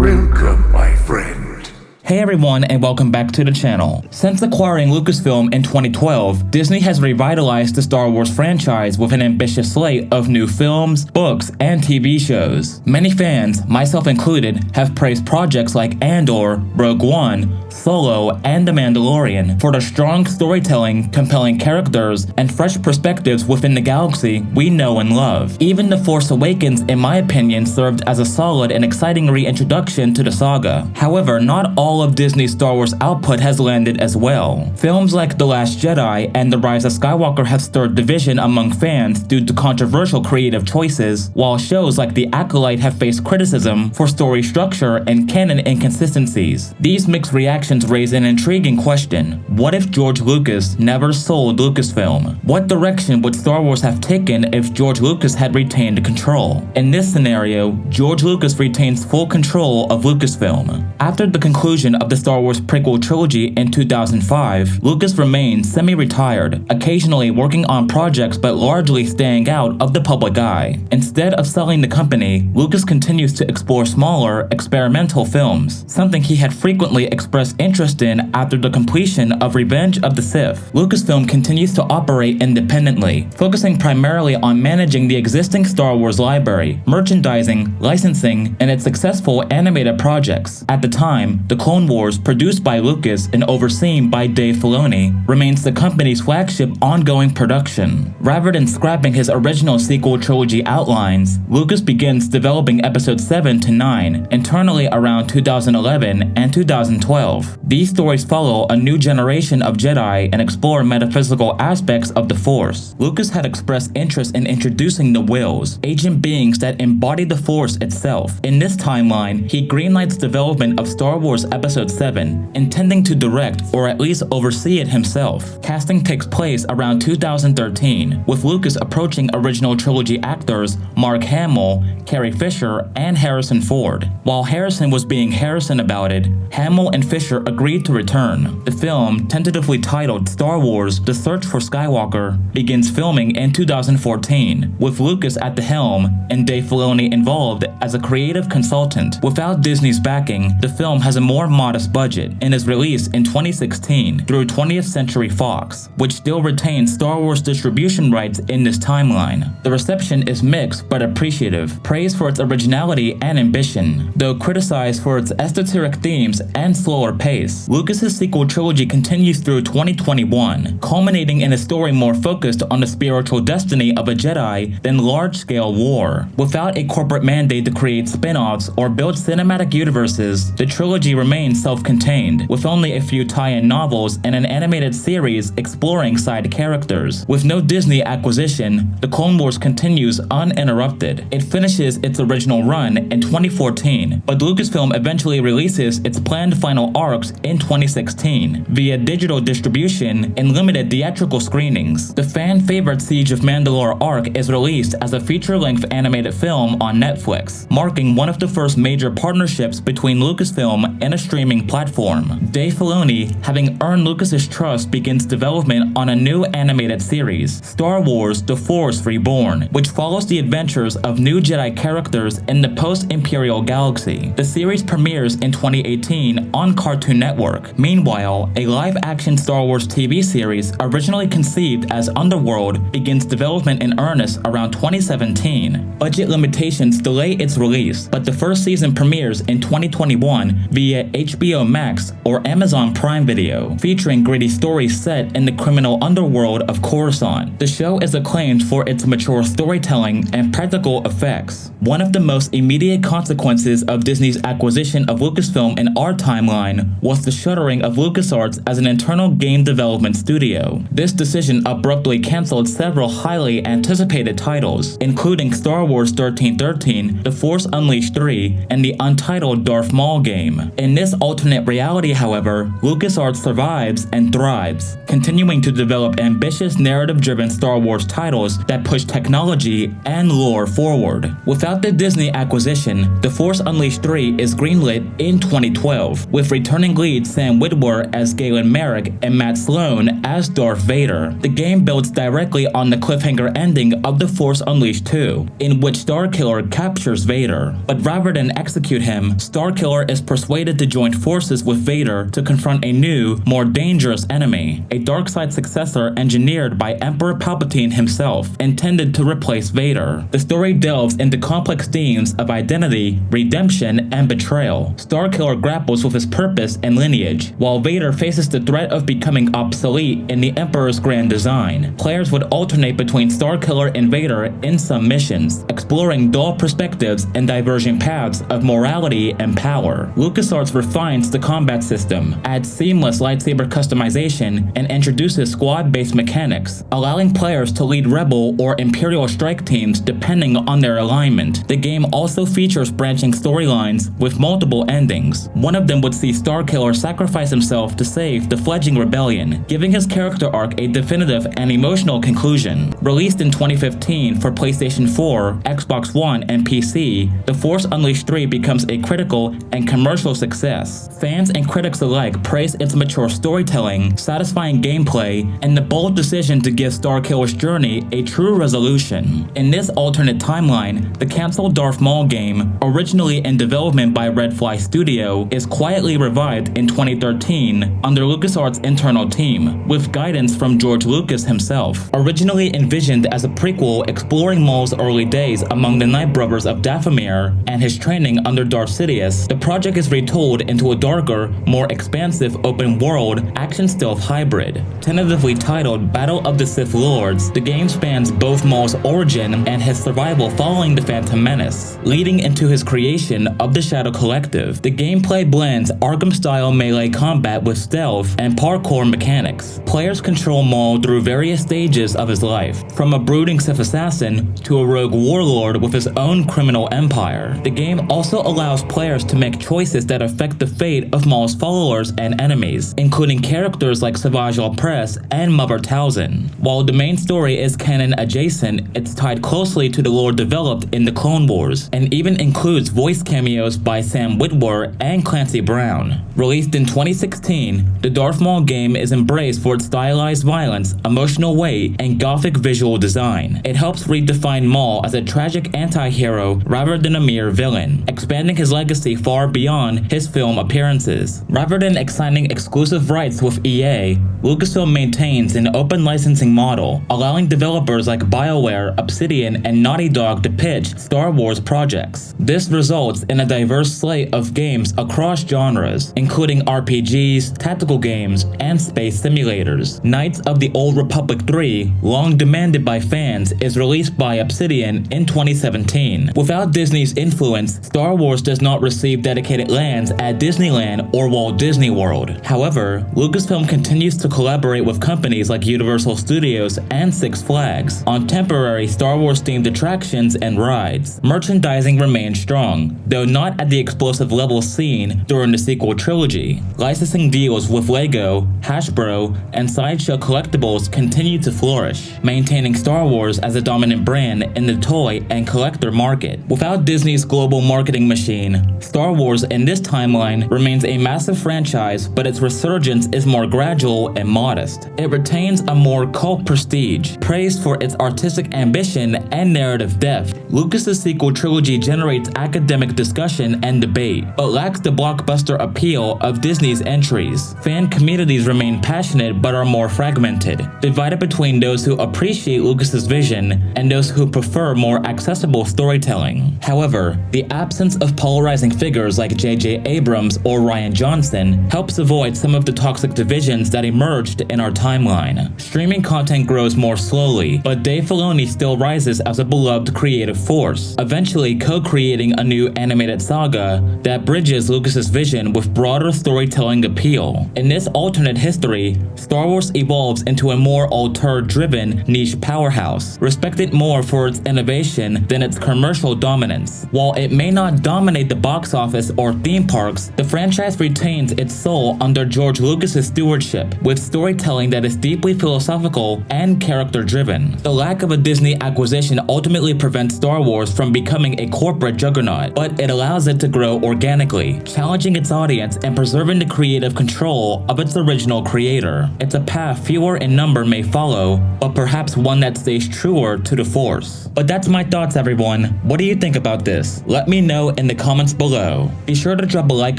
Welcome, my friend. Hey everyone, and welcome back to the channel. Since acquiring Lucasfilm in 2012, Disney has revitalized the Star Wars franchise with an ambitious slate of new films, books, and TV shows. Many fans, myself included, have praised projects like Andor, Rogue One, Solo, and The Mandalorian for their strong storytelling, compelling characters, and fresh perspectives within the galaxy we know and love. Even The Force Awakens, in my opinion, served as a solid and exciting reintroduction to the saga. However, not all of Disney's Star Wars output has landed as well. Films like The Last Jedi and The Rise of Skywalker have stirred division among fans due to controversial creative choices, while shows like The Acolyte have faced criticism for story structure and canon inconsistencies. These mixed reactions raise an intriguing question. What if George Lucas never sold Lucasfilm? What direction would Star Wars have taken if George Lucas had retained control? In this scenario, George Lucas retains full control of Lucasfilm. After the conclusion of the Star Wars prequel trilogy in 2005, Lucas remained semi-retired, occasionally working on projects but largely staying out of the public eye. Instead of selling the company, Lucas continues to explore smaller, experimental films, something he had frequently expressed interest in after the completion of Revenge of the Sith. Lucasfilm continues to operate independently, focusing primarily on managing the existing Star Wars library, merchandising, licensing, and its successful animated projects. At the time, The Clone Wars, produced by Lucas and overseen by Dave Filoni, remains the company's flagship ongoing production. Rather than scrapping his original sequel trilogy outlines, Lucas begins developing episodes 7 to 9 internally around 2011 and 2012. These stories follow a new generation of Jedi and explore metaphysical aspects of the Force. Lucas had expressed interest in introducing the Wills, ancient beings that embody the Force itself. In this timeline, he greenlights development of Star Wars Episode 7, intending to direct or at least oversee it himself. Casting takes place around 2013, with Lucas approaching original trilogy actors Mark Hamill, Carrie Fisher, and Harrison Ford. While Harrison was being Harrison about it, Hamill and Fisher agreed to return. The film, tentatively titled Star Wars: The Search for Skywalker, begins filming in 2014, with Lucas at the helm and Dave Filoni involved as a creative consultant. Without Disney's backing, the film has a more modest budget and is released in 2016 through 20th Century Fox, which still retains Star Wars distribution rights in this timeline. The reception is mixed but appreciative, praised for its originality and ambition, though criticized for its esoteric themes and slower pace. Lucas's sequel trilogy continues through 2021, culminating in a story more focused on the spiritual destiny of a Jedi than large-scale war. Without a corporate mandate to create spin-offs or build cinematic universes, the trilogy remains self-contained, with only a few tie-in novels and an animated series exploring side characters. With no Disney acquisition, The Clone Wars continues uninterrupted. It finishes its original run in 2014, but Lucasfilm eventually releases its planned final arcs in 2016 via digital distribution and limited theatrical screenings. The fan-favorite Siege of Mandalore arc is released as a feature-length animated film on Netflix, marking one of the first major partnerships between Lucasfilm and a streaming platform. Dave Filoni, having earned Lucas's trust, begins development on a new animated series, Star Wars: The Force Reborn, which follows the adventures of new Jedi characters in the post-Imperial galaxy. The series premieres in 2018 on Cartoon Network. Meanwhile, a live-action Star Wars TV series originally conceived as Underworld begins development in earnest around 2017. Budget limitations delay its release, but the first season premieres in 2021 via HBO Max or Amazon Prime Video, featuring gritty stories set in the criminal underworld of Coruscant. The show is acclaimed for its mature storytelling and practical effects. One of the most immediate consequences of Disney's acquisition of Lucasfilm in our timeline was the shuttering of LucasArts as an internal game development studio. This decision abruptly canceled several highly anticipated titles, including Star Wars 1313, The Force Unleashed 3, and the untitled Darth Maul game. In this this alternate reality, however, LucasArts survives and thrives, continuing to develop ambitious narrative-driven Star Wars titles that push technology and lore forward. Without the Disney acquisition, The Force Unleashed 3 is greenlit in 2012, with returning lead Sam Witwer as Galen Merrick and Matt Sloan as Darth Vader. The game builds directly on the cliffhanger ending of The Force Unleashed 2, in which Starkiller captures Vader. But rather than execute him, Starkiller is persuaded to join forces with Vader to confront a new, more dangerous enemy, a dark-side successor engineered by Emperor Palpatine himself, intended to replace Vader. The story delves into complex themes of identity, redemption, and betrayal. Starkiller grapples with his purpose and lineage, while Vader faces the threat of becoming obsolete in the Emperor's grand design. Players would alternate between Starkiller and Vader in some missions, exploring dual perspectives and diverging paths of morality and power. LucasArts refines the combat system, adds seamless lightsaber customization, and introduces squad-based mechanics, allowing players to lead Rebel or Imperial strike teams depending on their alignment. The game also features branching storylines with multiple endings. One of them would see Starkiller sacrifice himself to save the fledgling rebellion, giving his character arc a definitive and emotional conclusion. Released in 2015 for PlayStation 4, Xbox One, and PC, The Force Unleashed 3 becomes a critical and commercial success. Fans and critics alike praise its mature storytelling, satisfying gameplay, and the bold decision to give Starkiller's journey a true resolution. In this alternate timeline, the canceled Darth Maul game, originally in development by Red Fly Studio, is quietly revived in 2013 under LucasArts' internal team, with guidance from George Lucas himself. Originally envisioned as a prequel exploring Maul's early days among the Night Brothers of Dathomir and his training under Darth Sidious, the project is retold into a darker, more expansive open-world action-stealth hybrid. Tentatively titled Battle of the Sith Lords, the game spans both Maul's origin and his survival following the Phantom Menace, leading into his creation of the Shadow Collective. The gameplay blends Arkham-style melee combat with stealth and parkour mechanics. Players control Maul through various stages of his life, from a brooding Sith assassin to a rogue warlord with his own criminal empire. The game also allows players to make choices that affect the fate of Maul's followers and enemies, including characters like Savage Opress and Mother Talzin. While the main story is canon adjacent, it's tied closely to the lore developed in the Clone Wars, and even includes voice cameos by Sam Witwer and Clancy Brown. Released in 2016, the Darth Maul game is embraced for its stylized violence, emotional weight, and gothic visual design. It helps redefine Maul as a tragic anti-hero rather than a mere villain, expanding his legacy far beyond his film appearances. Rather than assigning exclusive rights with EA, Lucasfilm maintains an open licensing model, allowing developers like BioWare, Obsidian, and Naughty Dog to pitch Star Wars projects. This results in a diverse slate of games across genres, including RPGs, tactical games, and space simulators. Knights of the Old Republic 3, long demanded by fans, is released by Obsidian in 2017. Without Disney's influence, Star Wars does not receive dedicated lands at Disneyland or Walt Disney World. However, Lucasfilm continues to collaborate with companies like Universal Studios and Six Flags on temporary Star Wars-themed attractions and rides. Merchandising remains strong, though not at the explosive levels seen during the sequel trilogy. Licensing deals with Lego, Hasbro, and Sideshow Collectibles continue to flourish, maintaining Star Wars as a dominant brand in the toy and collector market. Without Disney's global marketing machine, Star Wars in this timeline remains a massive franchise, but its resurgence is more gradual and modest. It retains a more cult prestige, praised for its artistic ambition and narrative depth. Lucas's sequel trilogy generates academic discussion and debate, but lacks the blockbuster appeal of Disney's entries. Fan communities remain passionate but are more fragmented, divided between those who appreciate Lucas's vision and those who prefer more accessible storytelling. However, the absence of polarizing figures like J.J. Abrams or Rian Johnson helps avoid some of the toxic divisions that emerged in our timeline. Streaming content grows more slowly, but Dave Filoni still rises as a beloved creative force, eventually co-creating a new animated saga that bridges Lucas's vision with broader storytelling appeal. In this alternate history, Star Wars evolves into a more auteur-driven niche powerhouse, respected more for its innovation than its commercial dominance. While it may not dominate the box office or theme parks, books, the franchise retains its soul under George Lucas's stewardship, with storytelling that is deeply philosophical and character-driven. The lack of a Disney acquisition ultimately prevents Star Wars from becoming a corporate juggernaut, but it allows it to grow organically, challenging its audience and preserving the creative control of its original creator. It's a path fewer in number may follow, but perhaps one that stays truer to the Force. But that's my thoughts, everyone. What do you think about this? Let me know in the comments below. Be sure to drop a like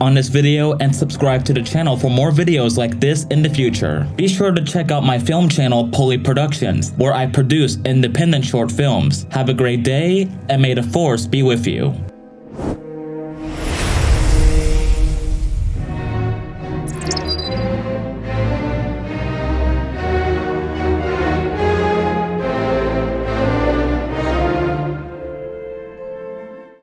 on this video and subscribe to the channel for more videos like this in the future. Be sure to check out my film channel, Pulley Productions, where I produce independent short films. Have a great day, and may the Force be with you.